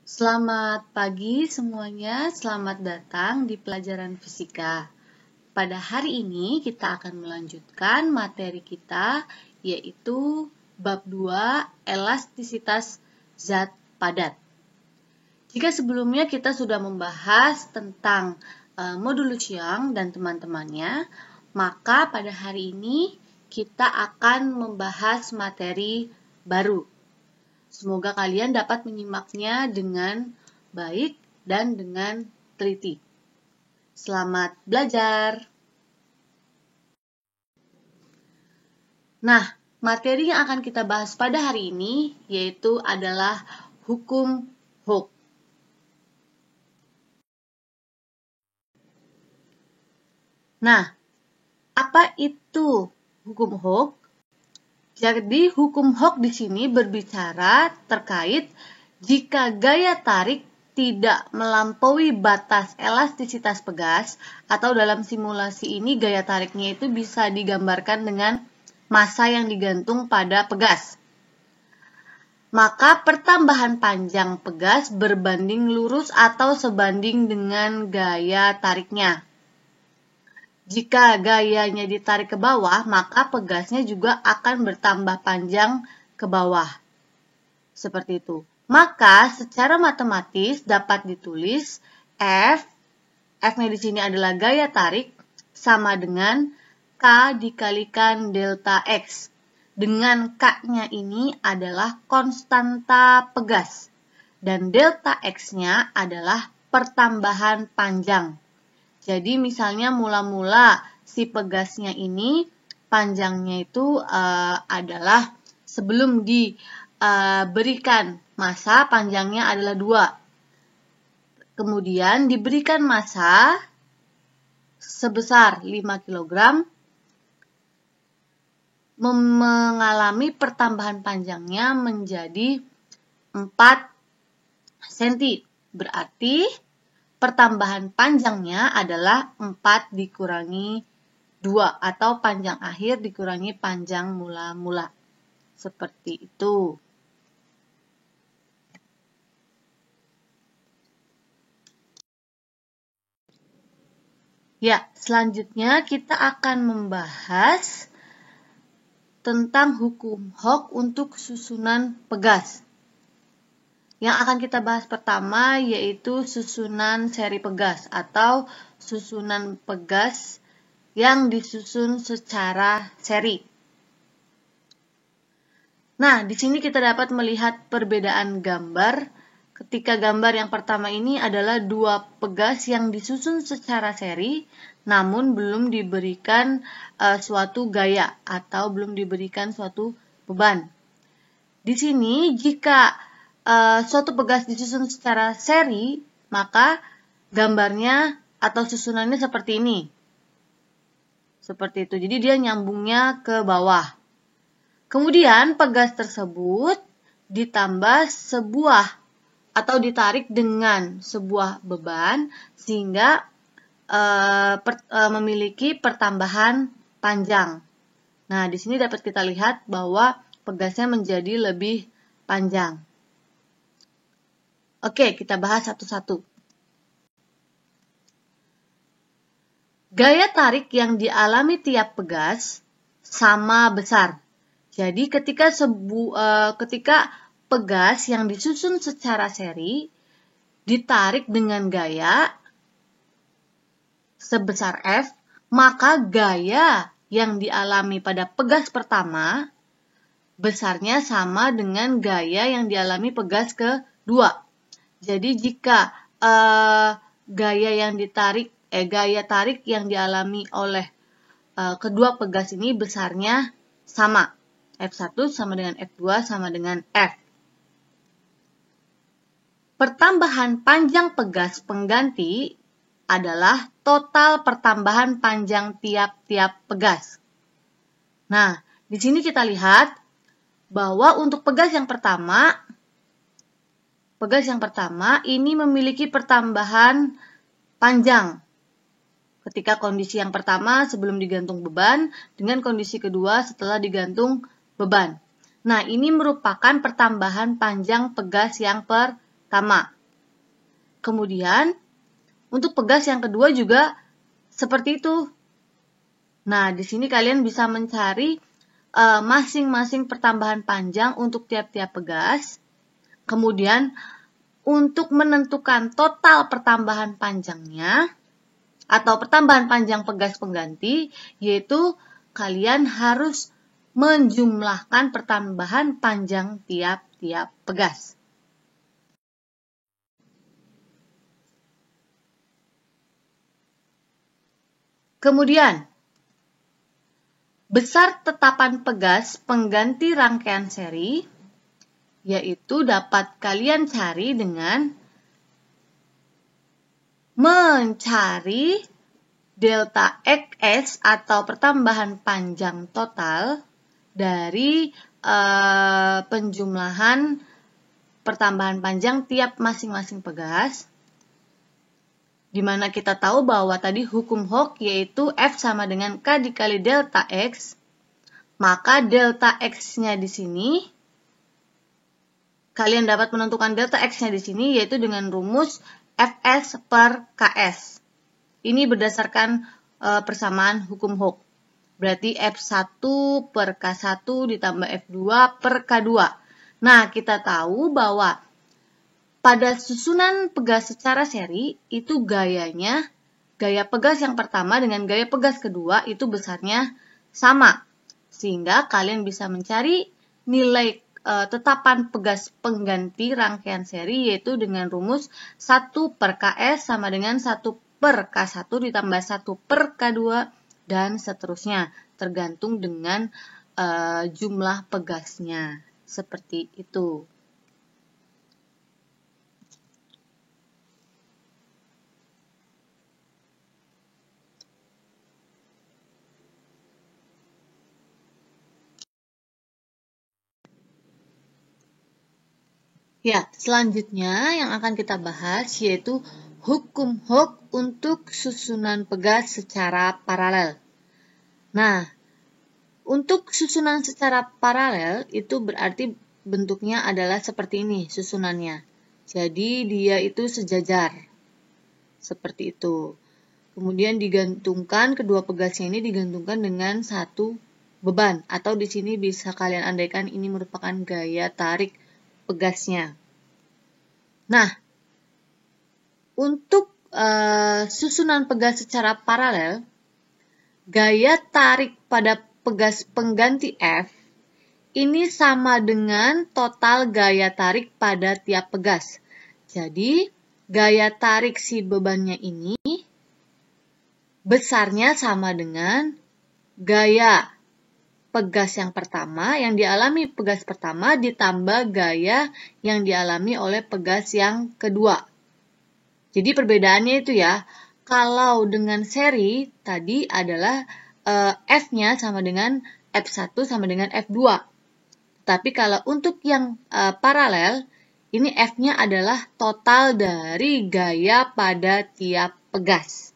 Selamat pagi semuanya, selamat datang di pelajaran fisika. Pada hari ini kita akan melanjutkan materi kita yaitu bab 2 elastisitas zat padat. Jika sebelumnya kita sudah membahas tentang modulus Young dan teman-temannya, maka pada hari ini kita akan membahas materi baru. Semoga kalian dapat menyimaknya dengan baik dan dengan teliti. Selamat belajar! Nah, materi yang akan kita bahas pada hari ini yaitu adalah hukum Hooke. Nah, apa itu hukum Hooke? Jadi, hukum Hooke di sini berbicara terkait jika gaya tarik tidak melampaui batas elastisitas pegas, atau dalam simulasi ini gaya tariknya itu bisa digambarkan dengan massa yang digantung pada pegas. Maka pertambahan panjang pegas berbanding lurus atau sebanding dengan gaya tariknya. Jika gayanya ditarik ke bawah, maka pegasnya juga akan bertambah panjang ke bawah. Seperti itu. Maka secara matematis dapat ditulis F-nya di sini adalah gaya tarik, sama dengan K dikalikan delta X. Dengan K-nya ini adalah konstanta pegas. Dan delta X-nya adalah pertambahan panjang. Jadi misalnya mula-mula si pegasnya ini panjangnya itu adalah sebelum diberikan massa panjangnya adalah 2. Kemudian diberikan massa sebesar 5 kg mengalami pertambahan panjangnya menjadi 4 cm. Berarti pertambahan panjangnya adalah 4 dikurangi 2 atau panjang akhir dikurangi panjang mula-mula. Seperti itu. Ya, selanjutnya kita akan membahas tentang hukum Hooke untuk susunan pegas. Yang akan kita bahas pertama yaitu susunan seri pegas atau susunan pegas yang disusun secara seri. Nah, di sini kita dapat melihat perbedaan gambar. Ketika gambar yang pertama ini adalah 2 pegas yang disusun secara seri, namun belum diberikan suatu gaya atau belum diberikan suatu beban. Di sini jika suatu pegas disusun secara seri, maka gambarnya atau susunannya seperti ini. Seperti itu. Jadi dia nyambungnya ke bawah. Kemudian pegas tersebut ditambah sebuah atau ditarik dengan sebuah beban sehingga memiliki pertambahan panjang. Nah, di sini dapat kita lihat bahwa pegasnya menjadi lebih panjang. Oke, kita bahas satu-satu. Gaya tarik yang dialami tiap pegas sama besar. Jadi ketika pegas yang disusun secara seri ditarik dengan gaya sebesar F, maka gaya yang dialami pada pegas pertama besarnya sama dengan gaya yang dialami pegas kedua. Jadi jika gaya tarik yang dialami oleh kedua pegas ini besarnya sama. F1 sama dengan F2 sama dengan F. Pertambahan panjang pegas pengganti adalah total pertambahan panjang tiap-tiap pegas. Nah, di sini kita lihat bahwa untuk pegas yang pertama ini memiliki pertambahan panjang. Ketika kondisi yang pertama sebelum digantung beban dengan kondisi kedua setelah digantung beban. Nah, ini merupakan pertambahan panjang pegas yang pertama. pertama. Kemudian, untuk pegas yang kedua juga seperti itu. Nah, di sini kalian bisa mencari masing-masing pertambahan panjang untuk tiap-tiap pegas. Kemudian, untuk menentukan total pertambahan panjangnya, atau pertambahan panjang pegas pengganti, yaitu kalian harus menjumlahkan pertambahan panjang tiap-tiap pegas. Kemudian, besar tetapan pegas pengganti rangkaian seri, yaitu dapat kalian cari dengan mencari delta XS atau pertambahan panjang total dari penjumlahan pertambahan panjang tiap masing-masing pegas, di mana kita tahu bahwa tadi hukum Hooke yaitu F sama dengan K dikali delta X, maka delta X-nya di sini, kalian dapat menentukan delta X-nya di sini yaitu dengan rumus Fs per Ks. Ini berdasarkan persamaan hukum Hooke. Berarti F1 per K1 ditambah F2 per K2. Nah, kita tahu bahwa pada susunan pegas secara seri, itu gaya pegas yang pertama dengan gaya pegas kedua itu besarnya sama. Sehingga kalian bisa mencari nilai tetapan pegas pengganti rangkaian seri yaitu dengan rumus 1 per Ks sama dengan 1 per K1 ditambah 1 per K2 dan seterusnya. Tergantung dengan jumlah pegasnya. Seperti itu. Ya, selanjutnya yang akan kita bahas yaitu hukum Hooke untuk susunan pegas secara paralel. Nah, untuk susunan secara paralel itu berarti bentuknya adalah seperti ini susunannya. Jadi dia itu sejajar. Seperti itu. Kemudian digantungkan, kedua pegasnya ini digantungkan dengan satu beban. Atau di sini bisa kalian andaikan ini merupakan gaya tarik pegasnya. Nah, untuk susunan pegas secara paralel, gaya tarik pada pegas pengganti F ini sama dengan total gaya tarik pada tiap pegas. Jadi, gaya tarik si bebannya ini besarnya sama dengan gaya pegas yang pertama, yang dialami pegas pertama ditambah gaya yang dialami oleh pegas yang kedua. Jadi perbedaannya itu ya, kalau dengan seri tadi adalah F-nya sama dengan F1 sama dengan F2. Tapi kalau untuk yang paralel, ini F-nya adalah total dari gaya pada tiap pegas.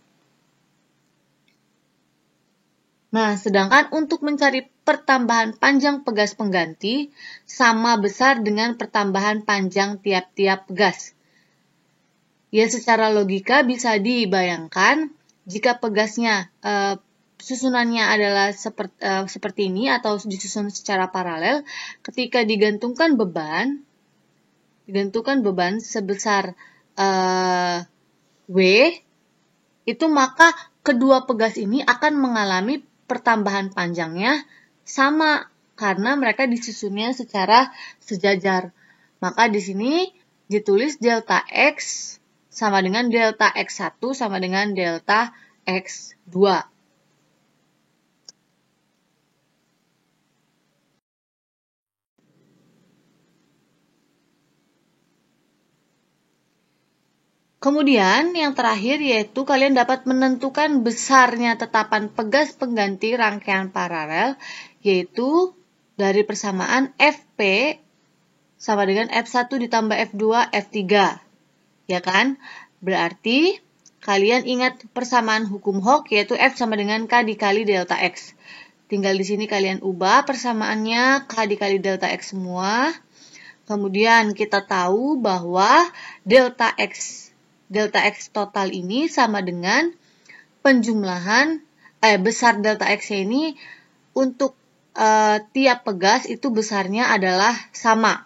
Nah, sedangkan untuk mencari pertambahan panjang pegas pengganti sama besar dengan pertambahan panjang tiap-tiap pegas. Ya, secara logika bisa dibayangkan jika pegasnya susunannya adalah seperti ini atau disusun secara paralel, ketika digantungkan beban sebesar W, itu maka kedua pegas ini akan mengalami pertambahan panjangnya sama karena mereka disusunnya secara sejajar. Maka di sini ditulis delta X sama dengan delta X1 sama dengan delta X2. Kemudian yang terakhir yaitu kalian dapat menentukan besarnya tetapan pegas pengganti rangkaian paralel yaitu dari persamaan Fp sama dengan F1 ditambah F2 F3. Ya kan? Berarti kalian ingat persamaan hukum Hooke yaitu F sama dengan K dikali delta X. Tinggal di sini kalian ubah persamaannya K dikali delta X semua. Kemudian kita tahu bahwa delta X total ini sama dengan penjumlahan besar delta X ini untuk tiap pegas itu besarnya adalah sama.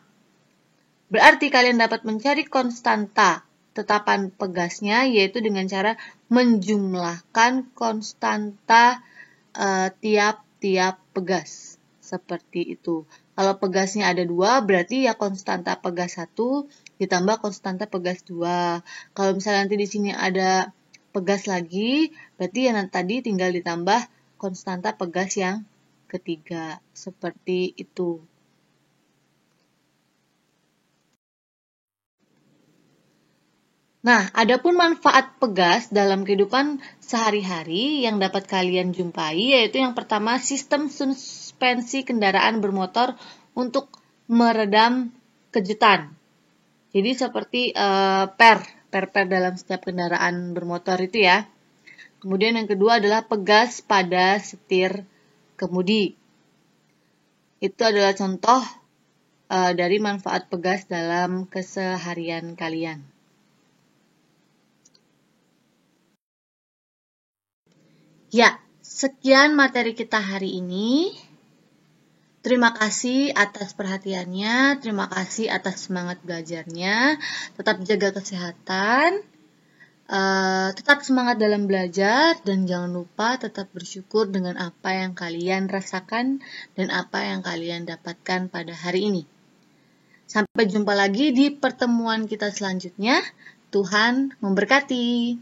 Berarti kalian dapat mencari konstanta tetapan pegasnya yaitu dengan cara menjumlahkan konstanta tiap-tiap pegas. Seperti itu. Kalau pegasnya ada 2, berarti ya konstanta pegas 1 ditambah konstanta pegas 2. Kalau misalnya nanti di sini ada pegas lagi, berarti ya tadi tinggal ditambah konstanta pegas yang ketiga. Seperti itu. Nah, adapun manfaat pegas dalam kehidupan sehari-hari yang dapat kalian jumpai, yaitu yang pertama sistem suspensi kendaraan bermotor untuk meredam kejutan. Jadi seperti per dalam setiap kendaraan bermotor itu ya. Kemudian yang kedua adalah pegas pada setir kemudi. Itu adalah contoh dari manfaat pegas dalam keseharian kalian. Ya, sekian materi kita hari ini. Terima kasih atas perhatiannya, terima kasih atas semangat belajarnya. Tetap jaga kesehatan, tetap semangat dalam belajar, dan jangan lupa tetap bersyukur dengan apa yang kalian rasakan dan apa yang kalian dapatkan pada hari ini. Sampai jumpa lagi di pertemuan kita selanjutnya. Tuhan memberkati.